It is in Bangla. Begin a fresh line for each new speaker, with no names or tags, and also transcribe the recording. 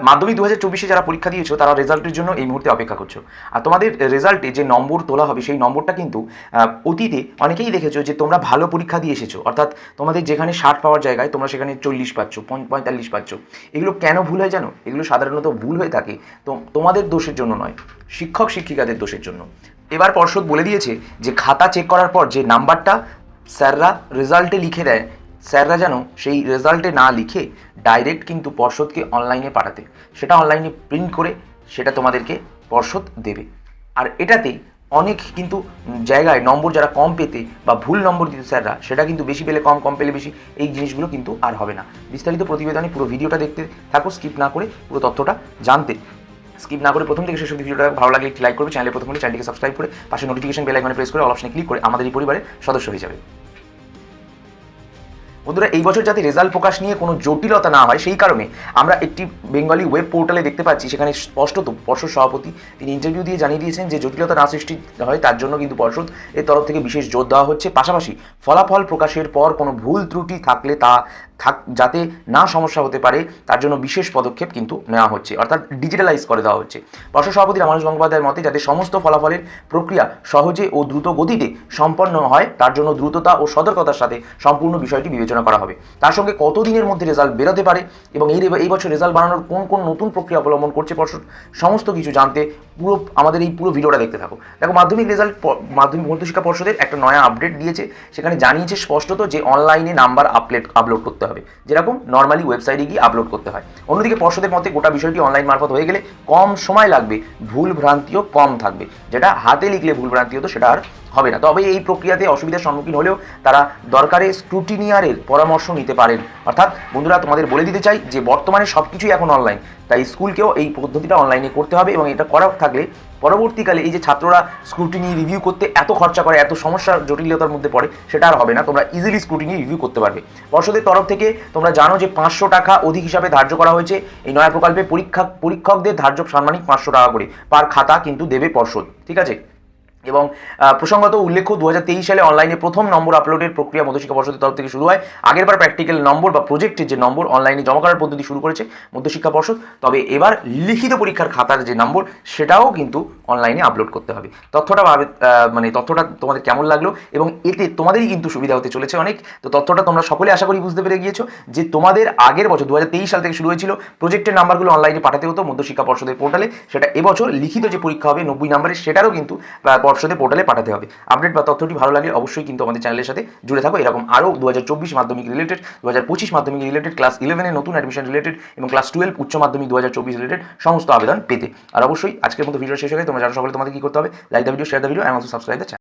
মাধ্যমিক 2024 যারা পরীক্ষা দিয়েছো তারা রেজাল্টের জন্য এই মুহূর্তে অপেক্ষা করছো। আর তোমাদের রেজাল্টে যে নম্বর তোলা হবে সেই নম্বরটা কিন্তু অতীতে অনেকেই দেখেছো যে তোমরা ভালো পরীক্ষা দিয়ে এসেছো, অর্থাৎ তোমাদের যেখানে 60 পাওয়ার জায়গায় তোমরা সেখানে 40 পাচ্ছ, 45 পাচ্ছ। এগুলো কেন ভুল হয় জানো? এগুলো সাধারণত ভুল হয়ে থাকে তোমাদের দোষের জন্য নয়, শিক্ষক শিক্ষিকাদের দোষের জন্য। এবার পর্ষদ বলে দিয়েছে যে খাতা চেক করার পর যে নাম্বারটা স্যাররা রেজাল্টে লিখে দেয়, স্যাররা যেন সেই রেজাল্টে না লিখে ডাইরেক্ট কিন্তু পর্ষদকে অনলাইনে পাঠাতে, সেটা অনলাইনে প্রিন্ট করে সেটা তোমাদেরকে পর্ষদ দেবে। আর এটাতেই অনেক কিন্তু জায়গায় নম্বর যারা কম পেতে বা ভুল নম্বর দিতে স্যাররা, সেটা কিন্তু বেশি পেলে কম, কম পেলে বেশি, এই জিনিসগুলো কিন্তু আর হবে না। বিস্তারিত প্রতিবেদনে পুরো ভিডিওটা দেখতে থাকো, স্কিপ না করে পুরো তথ্যটা জানতে। স্কিপ না করে প্রথম থেকে শেষ অবধি ভিডিওটা ভালো লাগলে একটি লাইক করবে, চ্যানেলে প্রথম হলে চ্যানেলটিকে সাবস্ক্রাইব করে পাশে নোটিফিকেশন বেল আইকনে প্রেস করে অল অপশনে ক্লিক করে আমাদের এই পরিবারের সদস্য হয়ে যাবে। বন্ধুরা, এই বছর যাতে রেজাল্ট প্রকাশ নিয়ে কোনো জটিলতা না হয় সেই কারণে আমরা একটি বেঙ্গলি ওয়েব পোর্টালে দেখতে পাচ্ছি, সেখানে স্পষ্টত পর্ষদ সভাপতি তিনি ইন্টারভিউ দিয়ে জানিয়ে দিয়েছেন যে জটিলতা না সৃষ্টি হয় তার জন্য কিন্তু পর্ষদ এর তরফ থেকে বিশেষ জোর দেওয়া হচ্ছে। পাশাপাশি ফলাফল প্রকাশের পর কোনো ভুল ত্রুটি থাকলে তা যাতে না সমস্যা হতে পারে তার জন্য বিশেষ পদক্ষেপ কিন্তু নেওয়া হচ্ছে, অর্থাৎ ডিজিটালাইজ করে দেওয়া হচ্ছে। পর্ষদ সভাপতি রামানুজ গঙ্গোপাধ্যায়ের মতে যাতে সমস্ত ফলাফলের প্রক্রিয়া সহজে ও দ্রুত গতিতে সম্পন্ন হয় তার জন্য দ্রুততা ও সতর্কতার সাথে সম্পূর্ণ বিষয়টি বিবেচনা করা হবে। তার সঙ্গে কতদিনের মধ্যে রেজাল্ট বেরোতে পারে এবং এই বছর রেজাল্ট বানানোর কোন কোন নতুন প্রক্রিয়া অবলম্বন করছে পর্ষদ, সমস্ত কিছু জানতে আমাদের এই পুরো ভিডিওটা দেখতে থাকো। দেখো, মাধ্যমিক রেজাল্ট মাধ্যমিক মধ্যশিক্ষা পর্ষদের একটা নয়া আপডেট দিয়েছে, সেখানে জানিয়েছে স্পষ্টত যে অনলাইনে নাম্বার আপলোড করতে হবে, যেরকম নর্মালি ওয়েবসাইটে গিয়ে আপলোড করতে হয়। অন্যদিকে পর্ষদের মতে গোটা বিষয়টি অনলাইন মারফত হয়ে গেলে কম সময় লাগবে, ভুল ভ্রান্তিও কম থাকবে, যেটা হাতে লিখলে ভুল ভ্রান্তি হতো সেটা আর হবে না। তবে এই প্রক্রিয়াতে অসুবিধার সম্মুখীন হলেও তারা দরকারে স্ক্রুটিনিয়ারের পরামর্শ নিতে পারেন। অর্থাৎ বন্ধুরা, তোমাদের বলে দিতে চাই যে বর্তমানে সব কিছুই এখন অনলাইন, তাই স্কুলকেও এই পদ্ধতিটা অনলাইনে করতে হবে এবং এটা করা থাকলে পরবর্তীকালে এই যে ছাত্ররা স্ক্রুটিনি রিভিউ করতে এত খরচা করে, এত সমস্যার জটিলতার মধ্যে পড়ে, সেটা আর হবে না। তোমরা ইজিলি স্ক্রুটিনি রিভিউ করতে পারবে। পর্ষদের তরফ থেকে তোমরা জানো যে 500 টাকা অধিক হিসাবে ধার্য করা হয়েছে এই নয়া প্রকল্পে। পরীক্ষকদের ধার্য সাম্মানিক 500 টাকা করে পার খাতা কিন্তু দেবে পর্ষদ, ঠিক আছে। এবং প্রসঙ্গত উল্লেখ্য, 2023 সালে অনলাইনে প্রথম নম্বর আপলোডের প্রক্রিয়া মধ্যশিক্ষা পর্ষদের তরফ থেকে শুরু হয়। আগেরবার প্র্যাকটিক্যাল নম্বর বা প্রজেক্টের যে নম্বর অনলাইনে জমা করার পদ্ধতি শুরু করেছে মধ্যশিক্ষা পর্ষদ, তবে এবার লিখিত পরীক্ষার খাতার যে নম্বর সেটাও কিন্তু অনলাইনে আপলোড করতে হবে। তথ্যটা তোমাদের কেমন লাগলো এবং এতে তোমাদেরই কিন্তু সুবিধা হতে চলেছে অনেক। তো তথ্যটা তোমরা সকলে আশা করি বুঝতে পেরে গিয়েছো যে তোমাদের আগের বছর 2023 সাল থেকে শুরু হয়েছিল প্রজেক্টের নাম্বারগুলো অনলাইনে পাঠাতে হতো মধ্যশিক্ষা পর্ষদের পোর্টালে, সেটা এবছর লিখিত যে পরীক্ষা হবে 90 নম্বরের সেটারও কিন্তু পর্ষদের পোর্টালে পাঠাতে হবে। আপডেট বা তথ্যটি ভালো লাগলে অবশ্যই কিন্তু আমাদের চ্যানেলের সাথে জুড়ে থাকো। এরকম আরও 2024 মাধ্যমিক রিলেটেড, 2025 মাধ্যমিক রিলেটেড, ক্লাস 11-এর নতুন অ্যাডমিশন রিলেটেড এবং ক্লাস 12 উচ্চ মাধ্যমিক 2024 রিলেটেড সমস্ত আবেদন পেতে। আর অবশ্যই আজকের মতো ভিডিও শেষ হয়ে গেলে তোমরা জানো সকলে তোমাদের কি করতে হবে, like the video, share the video, and also subscribe the channel.